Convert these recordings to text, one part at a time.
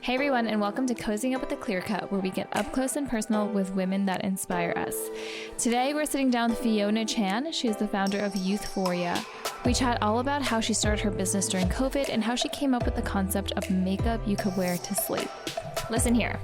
Hey everyone, and welcome to Cozying Up with the Clear Cut, where we get up close and personal with women that inspire us. Today we're sitting down with Fiona Chan. She's the founder of Youthforia. We chat all about how she started her business during COVID and how she came up with the concept of makeup you could wear to sleep. Listen here.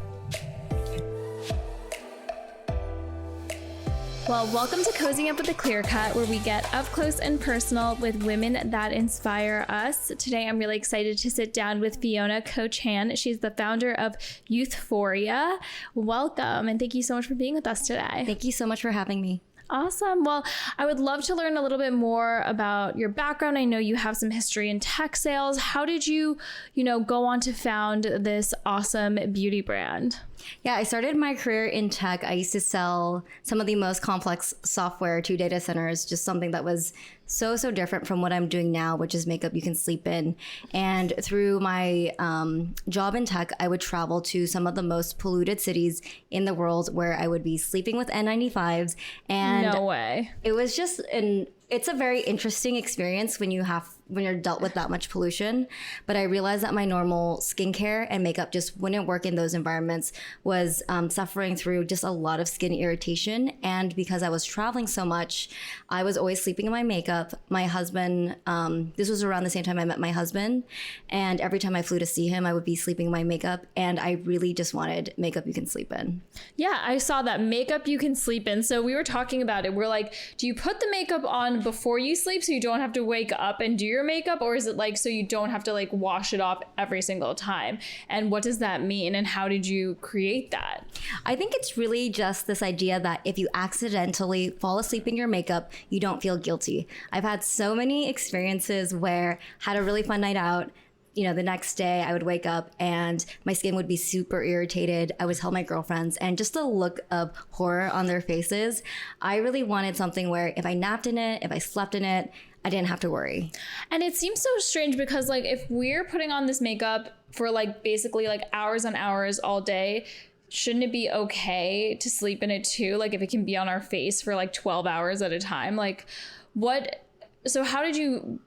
Well, welcome to Cozying Up with the Clear Cut, where we get up close and personal with women that inspire us. Today, I'm really excited to sit down with Fiona Chan. She's the founder of Youthforia. Welcome, and thank you so much for being with us today. Thank you so much for having me. Awesome. Well, I would love to learn a little bit more about your background. I know you have some history in tech sales. How did you go on to found this awesome beauty brand? Yeah, I started my career in tech. I used to sell some of the most complex software to data centers, just something that was so different from what I'm doing now, which is makeup you can sleep in. And through my job in tech, I would travel to some of the most polluted cities in the world where I would be sleeping with N95s. And no way. It was just it's a very interesting experience when you're dealt with that much pollution. But I realized that my normal skincare and makeup just wouldn't work in those environments, was suffering through just a lot of skin irritation. And because I was traveling so much, I was always sleeping in my makeup. My husband, this was around the same time I met my husband. And every time I flew to see him, I would be sleeping in my makeup. And I really just wanted makeup you can sleep in. Yeah, I saw that makeup you can sleep in. So we were talking about it. We're like, do you put the makeup on before you sleep so you don't have to wake up and do your makeup, or is it like so you don't have to like wash it off every single time? And what does that mean, and how did you create that? I think it's really just this idea that if you accidentally fall asleep in your makeup, you don't feel guilty. I've had so many experiences where I had a really fun night out. The next day I would wake up and my skin would be super irritated. I would tell my girlfriends, and just the look of horror on their faces. I really wanted something where if I napped in it, if I slept in it, I didn't have to worry. And it seems so strange because like if we're putting on this makeup for like basically like hours on hours all day, shouldn't it be okay to sleep in it too? Like if it can be on our face for like 12 hours at a time, so how did you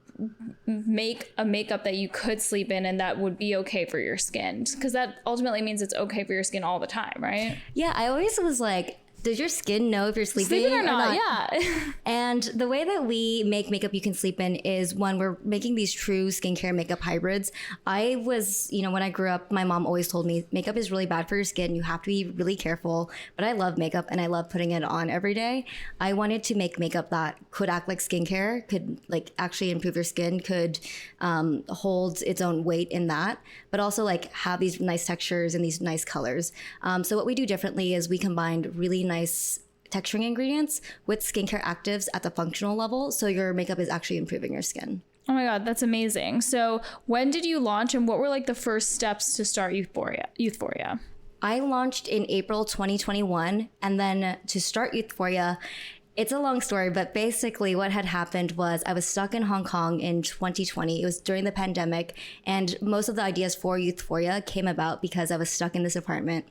make a makeup that you could sleep in and that would be okay for your skin? Because that ultimately means it's okay for your skin all the time, right? Yeah, I always was like, does your skin know if you're sleeping or not? Yeah. And the way that we make makeup you can sleep in is when we're making these true skincare makeup hybrids. I was, when I grew up, my mom always told me makeup is really bad for your skin. You have to be really careful. But I love makeup and I love putting it on every day. I wanted to make makeup that could act like skincare, could like actually improve your skin, could hold its own weight in that, but also like have these nice textures and these nice colors. So what we do differently is we combined really nice texturing ingredients with skincare actives at the functional level, so your makeup is actually improving your skin. Oh my God, that's amazing. So when did you launch, and what were like the first steps to start Youthforia? I launched in April 2021, and then to start Youthforia, it's a long story, but basically what had happened was I was stuck in Hong Kong in 2020. It was during the pandemic, and most of the ideas for Youthforia came about because I was stuck in this apartment.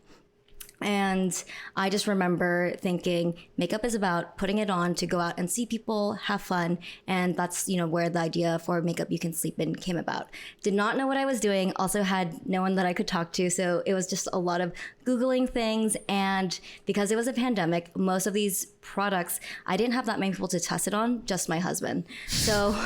And I just remember thinking makeup is about putting it on to go out and see people, have fun. And that's, where the idea for makeup you can sleep in came about. Did not know what I was doing. Also had no one that I could talk to. So it was just a lot of Googling things. And because it was a pandemic, most of these products, I didn't have that many people to test it on, just my husband. So,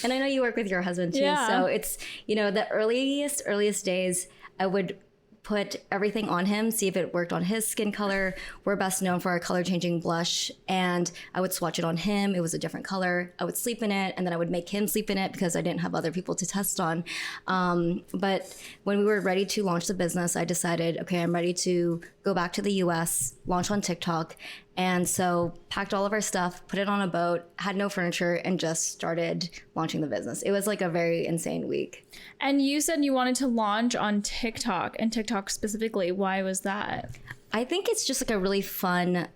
and I know you work with your husband too. Yeah. So it's, the earliest days I would put everything on him, see if it worked on his skin color. We're best known for our color changing blush, and I would swatch it on him. It was a different color. I would sleep in it, and then I would make him sleep in it because I didn't have other people to test on. But when we were ready to launch the business, I decided, okay, I'm ready to go back to the US, launch on TikTok. And so packed all of our stuff, put it on a boat, had no furniture, and just started launching the business. It was like a very insane week. And you said you wanted to launch on TikTok, and TikTok specifically. Why was that? I think it's just like a really fun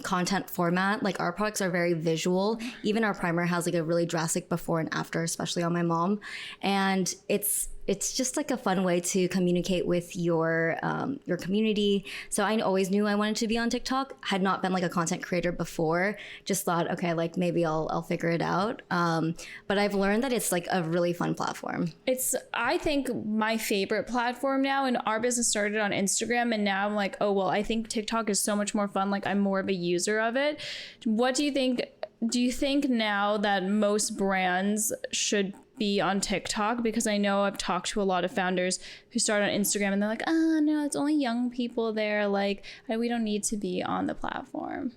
content format. Like our products are very visual. Even our primer has like a really drastic before and after, especially on my mom. And it's it's just like a fun way to communicate with your community. So I always knew I wanted to be on TikTok. Had not been like a content creator before. Just thought, okay, like maybe I'll figure it out. But I've learned that it's like a really fun platform. It's, I think, my favorite platform now, and our business started on Instagram, and now I'm like, oh, well, I think TikTok is so much more fun. Like, I'm more of a user of it. What do you think? Do you think now that most brands should be on TikTok? Because I know I've talked to a lot of founders who start on Instagram and they're like, oh, no, it's only young people there. Like, we don't need to be on the platform.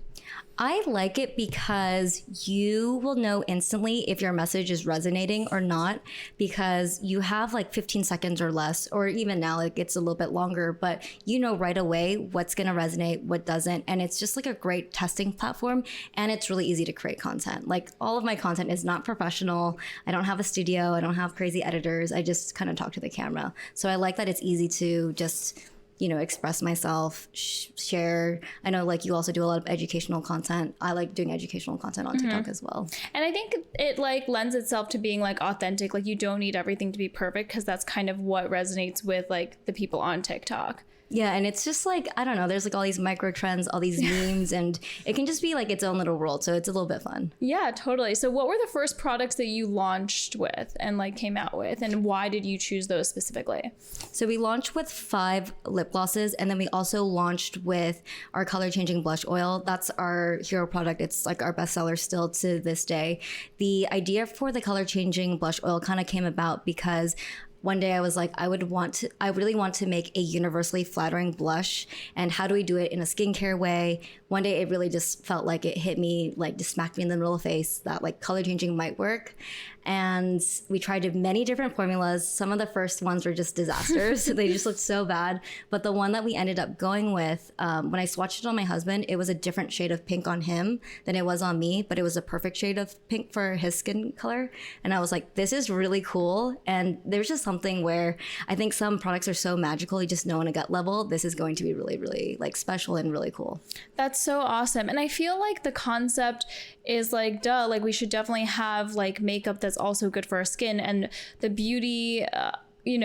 I like it because you will know instantly if your message is resonating or not, because you have like 15 seconds or less, or even now like it's a little bit longer, but you know right away what's going to resonate, what doesn't. And it's just like a great testing platform, and it's really easy to create content. Like, all of my content is not professional. I don't have a studio. I don't have crazy editors. I just kind of talk to the camera. So I like that it's easy to just, you know, express myself, share. I know like you also do a lot of educational content. I like doing educational content on TikTok as well. And I think it like lends itself to being like authentic. Like, you don't need everything to be perfect, because that's kind of what resonates with like the people on TikTok. Yeah, and it's just like, I don't know, there's like all these micro trends, all these memes, and it can just be like its own little world. So it's a little bit fun. Yeah, totally. So what were the first products that you launched with and like came out with, and why did you choose those specifically? So we launched with 5 lip glosses, and then we also launched with our color changing blush oil. That's our hero product. It's like our bestseller still to this day. The idea for the color changing blush oil kind of came about because one day I was like, I really want to make a universally flattering blush. And how do we do it in a skincare way? One day it really just felt like it hit me, like just smacked me in the middle of the face, that like color changing might work. And we tried many different formulas. Some of the first ones were just disasters. They just looked so bad. But the one that we ended up going with, when I swatched it on my husband, it was a different shade of pink on him than it was on me, but it was a perfect shade of pink for his skin color. And I was like, this is really cool. And there's just something where I think some products are so magical, you just know on a gut level, this is going to be really, really like special and really cool. That's so awesome. And I feel like the concept is like, duh, like we should definitely have like makeup that's also good for our skin. And the beauty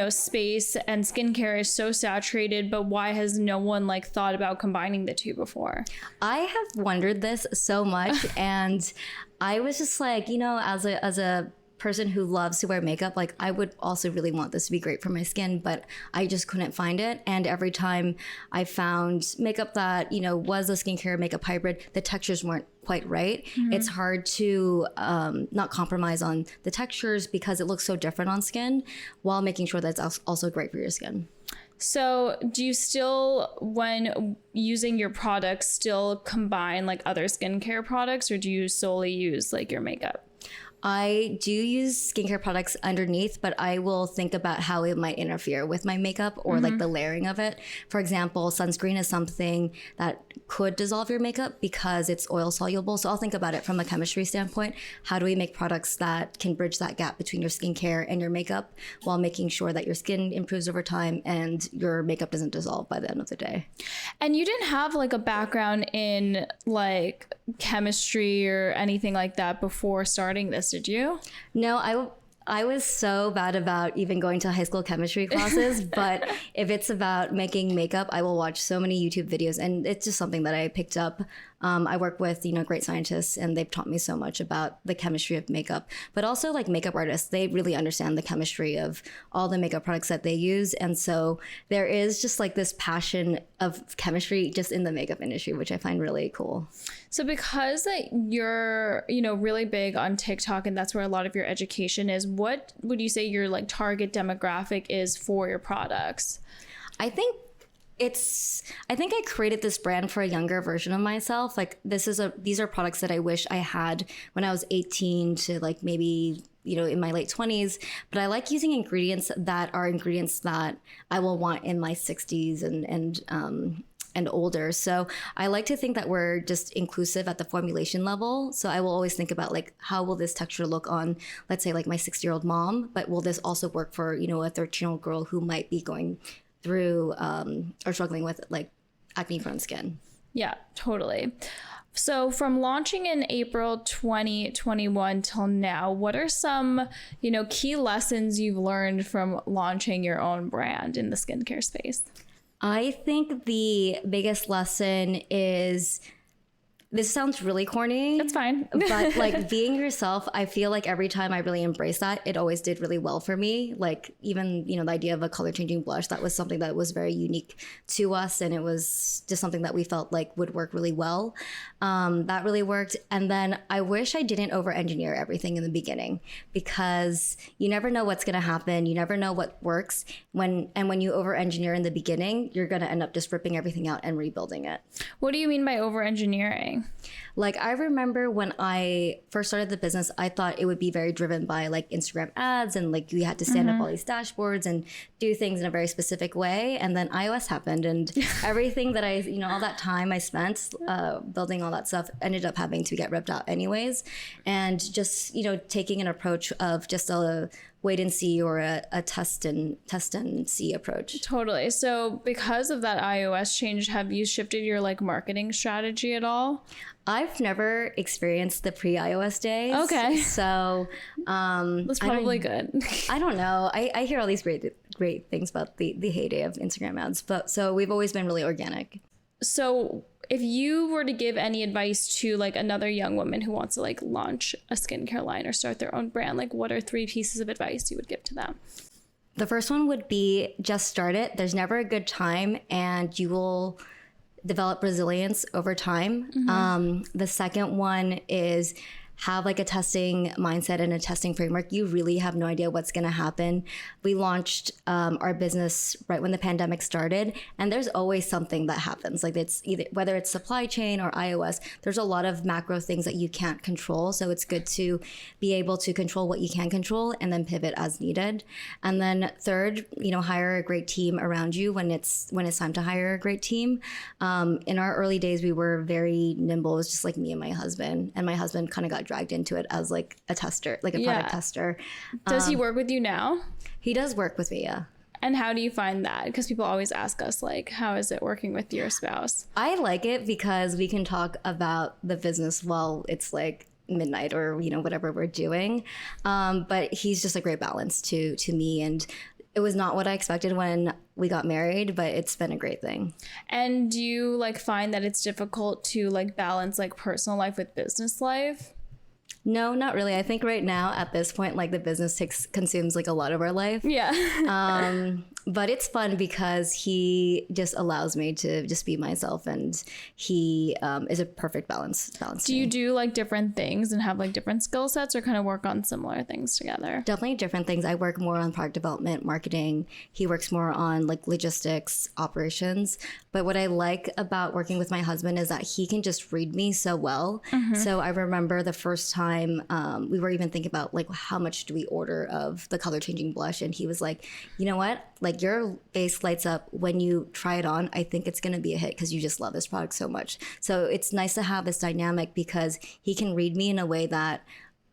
space and skincare is so saturated, but why has no one like thought about combining the two before? I have wondered this so much. And I was just like, as a person who loves to wear makeup, like I would also really want this to be great for my skin, but I just couldn't find it. And every time I found makeup that, was a skincare makeup hybrid, the textures weren't quite right. Mm-hmm. It's hard to not compromise on the textures because it looks so different on skin while making sure that it's also great for your skin. So do you still, when using your products, still combine like other skincare products, or do you solely use like your makeup? I do use skincare products underneath, but I will think about how it might interfere with my makeup or like the layering of it. For example, sunscreen is something that could dissolve your makeup because it's oil soluble. So I'll think about it from a chemistry standpoint. How do we make products that can bridge that gap between your skincare and your makeup while making sure that your skin improves over time and your makeup doesn't dissolve by the end of the day? And you didn't have like a background in like chemistry or anything like that before starting this, did you? No, I was so bad about even going to high school chemistry classes, but if it's about making makeup, I will watch so many YouTube videos, and it's just something that I picked up. I work with, great scientists, and they've taught me so much about the chemistry of makeup, but also like makeup artists, they really understand the chemistry of all the makeup products that they use. And so there is just like this passion of chemistry just in the makeup industry, which I find really cool. So because you're, really big on TikTok and that's where a lot of your education is, what would you say your like target demographic is for your products? I think I created this brand for a younger version of myself. Like these are products that I wish I had when I was 18 to like maybe, in my late 20s, but I like using ingredients that I will want in my 60s and older. So I like to think that we're just inclusive at the formulation level. So I will always think about like, how will this texture look on, let's say like my 60-year-old mom, but will this also work for, a 13-year-old girl who might be going through or struggling with like acne prone skin? Yeah, totally. So from launching in April 2021 till now, what are some, key lessons you've learned from launching your own brand in the skincare space? I think the biggest lesson is, this sounds really corny. That's fine. But like being yourself, I feel like every time I really embraced that, it always did really well for me. Like even, the idea of a color changing blush, that was something that was very unique to us. And it was just something that we felt like would work really well. That really worked. And then I wish I didn't over engineer everything in the beginning, because you never know what's going to happen. You never know what works. When you over engineer in the beginning, you're going to end up just ripping everything out and rebuilding it. What do you mean by over engineering? Like, I remember when I first started the business, I thought it would be very driven by like Instagram ads, and like we had to stand up all these dashboards and do things in a very specific way. And then iOS happened, and everything that I, all that time I spent building all that stuff ended up having to get ripped out anyways. And just, taking an approach of just a wait and see, or a test and see approach. Totally. So because of that iOS change, have you shifted your like marketing strategy at all? I've never experienced the pre-iOS days. Okay. So that's probably good. I don't know. I hear all these great things about the heyday of Instagram ads, but so we've always been really organic. So if you were to give any advice to like another young woman who wants to like launch a skincare line or start their own brand, like what are 3 pieces of advice you would give to them? The first one would be just start it. There's never a good time, and you will develop resilience over time. The second one is have like a testing mindset and a testing framework. You really have no idea what's going to happen. We launched our business right when the pandemic started, and there's always something that happens. Like it's either, whether it's supply chain or iOS, there's a lot of macro things that you can't control. So it's good to be able to control what you can control and then pivot as needed. And then third, hire a great team around you when it's time to hire a great team. In our early days, we were very nimble. It was just like me and my husband kind of got dragged into it as like a tester, like a product tester. Does he work with you now? He does work with me, yeah. And how do you find that? Because people always ask us, like, how is it working with your spouse? I like it because we can talk about the business while it's like midnight or, whatever we're doing. But he's just a great balance to me. And it was not what I expected when we got married, but it's been a great thing. And do you like find that it's difficult to like balance like personal life with business life? No, not really. I think right now at this point, like the business consumes like a lot of our life. Yeah. But it's fun because he just allows me to just be myself, and he is a perfect balance. Do you do like different things and have like different skill sets, or kind of work on similar things together? Definitely different things. I work more on product development, marketing. He works more on like logistics, operations. But what I like about working with my husband is that he can just read me so well. So I remember the first time we were even thinking about like how much do we order of the color changing blush, and he was like, you know what? Like your face lights up when you try it on. I think it's going to be a hit because you just love this product so much. So it's nice to have this dynamic because he can read me in a way that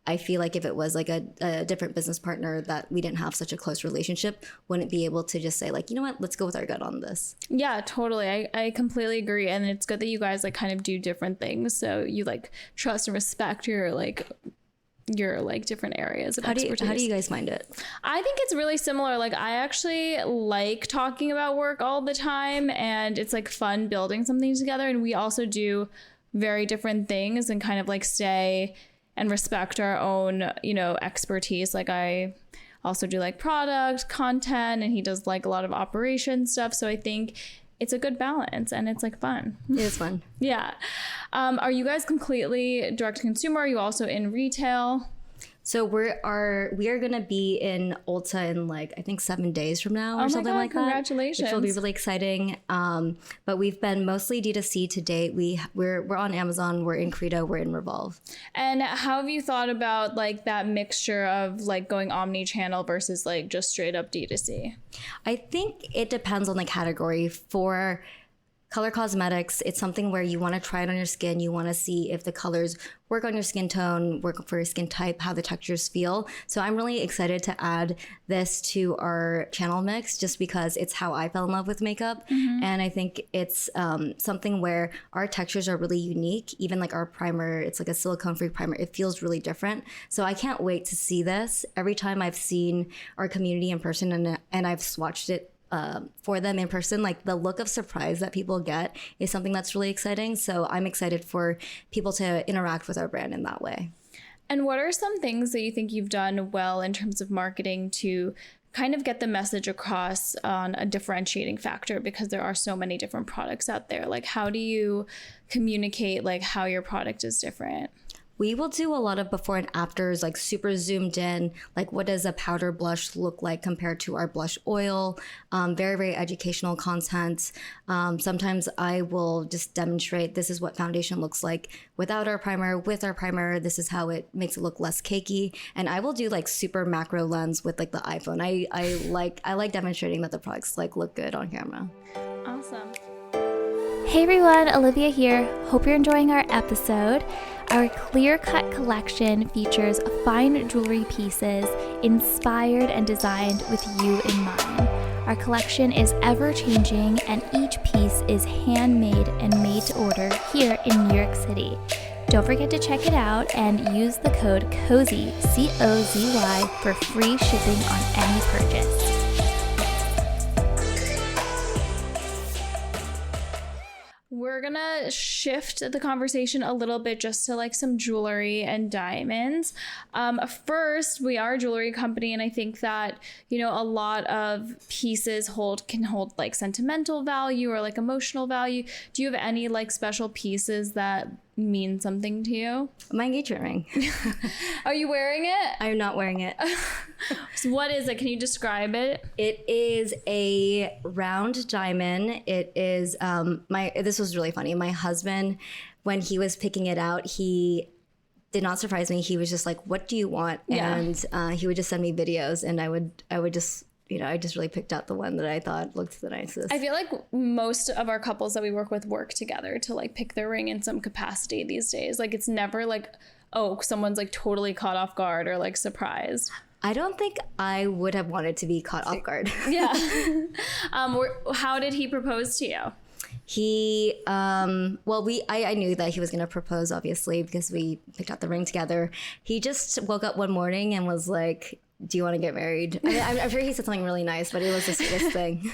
I feel like if it was like a different business partner that we didn't have such a close relationship, wouldn't be able to just say like, you know what, let's go with our gut on this. Yeah, totally. I completely agree. And it's good that you guys like kind of do different things. So you like trust and respect your different areas of expertise. How do you guys find it? I think it's really similar. Like I actually like talking about work all the time, and it's like fun building something together. And we also do very different things and kind of like stay and respect our own, expertise. Like I also do like product content, and he does like a lot of operation stuff. So I think it's a good balance, and it's like fun. It is fun. Yeah. Are you guys completely direct to consumer? Are you also in retail? So we are going to be in Ulta in like, I think 7 days from now or something like that. Congratulations. Which will be really exciting. But we've been mostly D2C to date. We're on Amazon, we're in Credo, we're in Revolve. And how have you thought about like that mixture of like going omni-channel versus like just straight up D2C? I think it depends on the category. For color cosmetics. It's something where you want to try it on your skin. You want to see if the colors work on your skin tone, work for your skin type, how the textures feel. So I'm really excited to add this to our channel mix just because it's how I fell in love with makeup. And I think it's something where our textures are really unique. Even like our primer, it's like a silicone-free primer. It feels really different. So I can't wait to see this. Every time I've seen our community in person and I've swatched it for them in person, like the look of surprise that people get is something that's really exciting. So I'm excited for people to interact with our brand in that way. And what are some things that you think you've done well in terms of marketing to kind of get the message across on a differentiating factor, because there are so many different products out there? Like, how do you communicate like how your product is different? We will do a lot of before and afters, like super zoomed in, like what does a powder blush look like compared to our blush oil? Very, very educational content. Sometimes I will just demonstrate this is what foundation looks like without our primer, with our primer. This is how it makes it look less cakey. And I will do like super macro lens with like the iPhone. I like demonstrating that the products like look good on camera. Awesome. Hey everyone, Olivia here. Hope you're enjoying our episode. Our Clear Cut collection features fine jewelry pieces inspired and designed with you in mind. Our collection is ever changing and each piece is handmade and made to order here in New York City. Don't forget to check it out and use the code COZY, C-O-Z-Y, for free shipping on any purchase. We're gonna shift the conversation a little bit just to like some jewelry and diamonds. First, we are a jewelry company, and I think that, you know, a lot of pieces can hold like sentimental value or like emotional value. Do you have any like special pieces that mean something to you? My engagement ring. Are you wearing it? I'm not wearing it. So what is it? Can you describe it? It is a round diamond. It is this was really funny. My husband, when he was picking it out, he did not surprise me. He was just like, "What do you want?" Yeah. And he would just send me videos, and I would just, you know, I just really picked out the one that I thought looked the nicest. I feel like most of our couples that we work with work together to like pick their ring in some capacity these days. Like, it's never like, oh, someone's like totally caught off guard or like surprised. I don't think I would have wanted to be caught off guard. Yeah. How did he propose to you? He, I knew that he was going to propose, obviously, because we picked out the ring together. He just woke up one morning and was like, "Do you want to get married?" I mean, I'm sure he said something really nice, but it was the sweetest thing.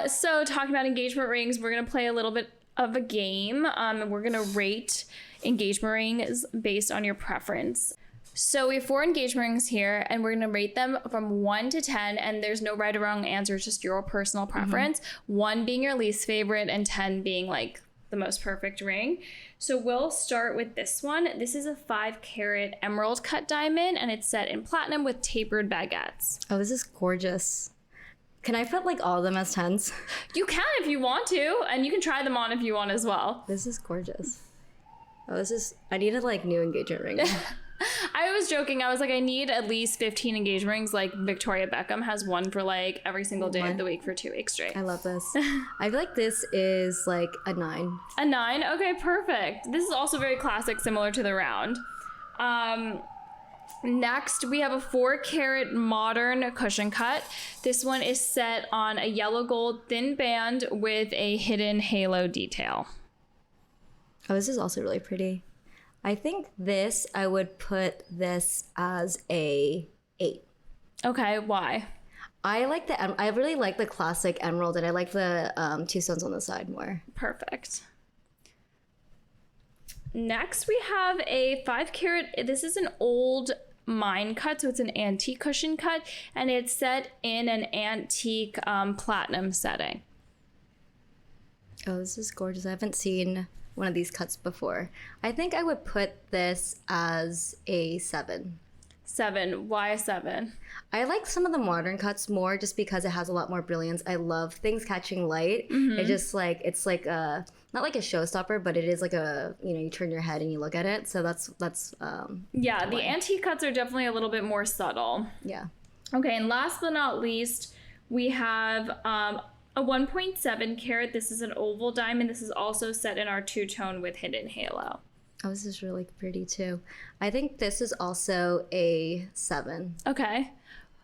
So talking about engagement rings, we're going to play a little bit of a game. We're going to rate engagement rings based on your preference. So we have 4 engagement rings here, and we're going to rate them from 1 to 10, and there's no right or wrong answer. It's just your personal preference. 1 being your least favorite and 10 being like the most perfect ring. So we'll start with this one. This is a 5-carat emerald cut diamond, and it's set in platinum with tapered baguettes. Oh, this is gorgeous. Can I put like all of them as 10s? You can if you want to, and you can try them on if you want as well. This is gorgeous. Oh, I need a like new engagement ring. I was joking. I was like, I need at least 15 engagement rings. Like Victoria Beckham has one for like every single day of the week for 2 weeks straight. I love this. I feel like this is like a 9. A 9? Okay, perfect. This is also very classic, similar to the round. Next, we have a 4-carat modern cushion cut. This one is set on a yellow gold thin band with a hidden halo detail. Oh, this is also really pretty. I think I would put this as a 8. Okay, why? I really like the classic emerald, and I like the 2 stones on the side more. Perfect. Next, we have a 5-carat. This is an old mine cut, so it's an antique cushion cut, and it's set in an antique platinum setting. Oh, this is gorgeous. I haven't seen one of these cuts before. I think I would put this as a 7. 7. Why a 7? I like some of the modern cuts more just because it has a lot more brilliance. I love things catching light. It just like, it's like a, not like a showstopper, but it is like a, you know, you turn your head and you look at it. So that's yeah, the antique cuts are definitely a little bit more subtle. Yeah. Okay, and last but not least, we have a 1.7 carat. This is an oval diamond. This is also set in our two-tone with hidden halo. Oh, this is really pretty too. I think this is also a 7. Okay.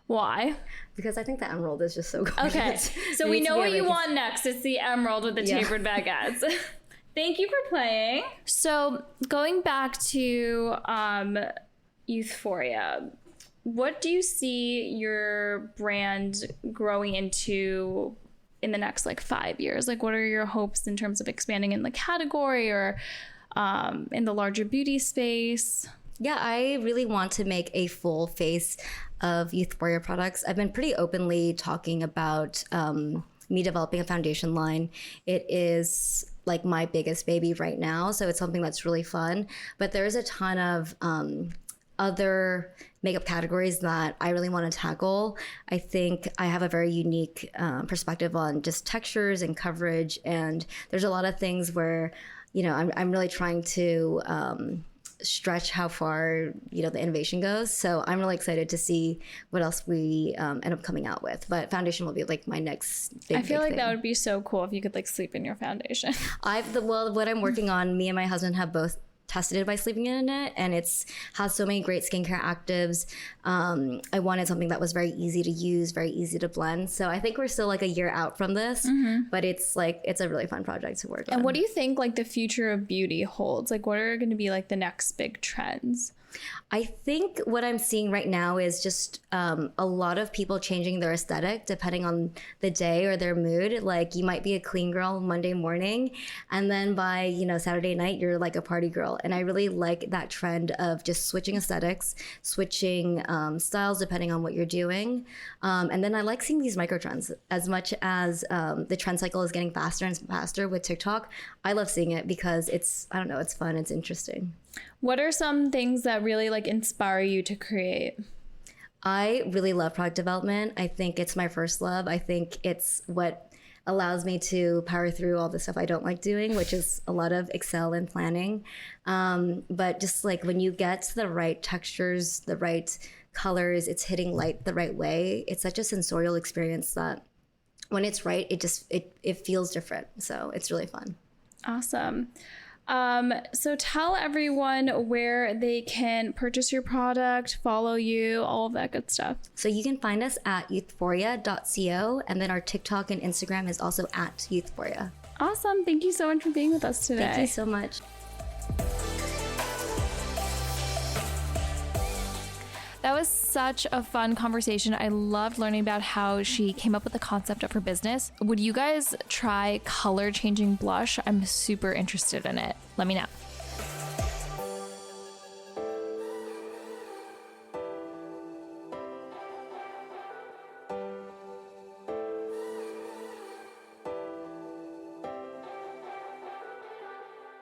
Why? Because I think the emerald is just so gorgeous. Okay. So we know what you want next. It's the emerald with the tapered baguettes. Thank you for playing. So going back to Youthforia, what do you see your brand growing into in the next 5 years? What are your hopes in terms of expanding in the category or in the larger beauty space? Yeah, I really want to make a full face of Youthforia products. I've been pretty openly talking about me developing a foundation line. It is my biggest baby right now, so it's something that's really fun. But there's a ton of other makeup categories that I really want to tackle. I think I have a very unique perspective on just textures and coverage, and there's a lot of things where I'm really trying to stretch how far the innovation goes. So I'm really excited to see what else we end up coming out with. But foundation will be my next big, I feel like thing. that would be so cool if you could sleep in your foundation. What I'm working on, me and my husband have both tested it by sleeping in it, and has so many great skincare actives. I wanted something that was very easy to use, very easy to blend. So I think we're still a year out from this, but it's a really fun project to work on. And what do you think the future of beauty holds? What are going to be the next big trends? I think what I'm seeing right now is just a lot of people changing their aesthetic depending on the day or their mood. You might be a clean girl Monday morning, and then by Saturday night you're a party girl. And I really like that trend of just switching aesthetics, switching styles depending on what you're doing. And then I like seeing these micro trends. As much as the trend cycle is getting faster and faster with TikTok, I love seeing it because it's fun, it's interesting. What are some things that really inspire you to create? I really love product development. I think it's my first love. I think it's what allows me to power through all the stuff I don't like doing, which is a lot of Excel and planning. But just when you get the right textures, the right colors, it's hitting light the right way. It's such a sensorial experience that when it's right, it feels different. So it's really fun. Awesome. So tell everyone where they can purchase your product, follow you, all of that good stuff. So you can find us at youthforia.co, and then our TikTok and Instagram is also at Youthforia. Awesome. Thank you so much for being with us today. Thank you so much. That was such a fun conversation. I loved learning about how she came up with the concept of her business. Would you guys try color changing blush? I'm super interested in it. Let me know.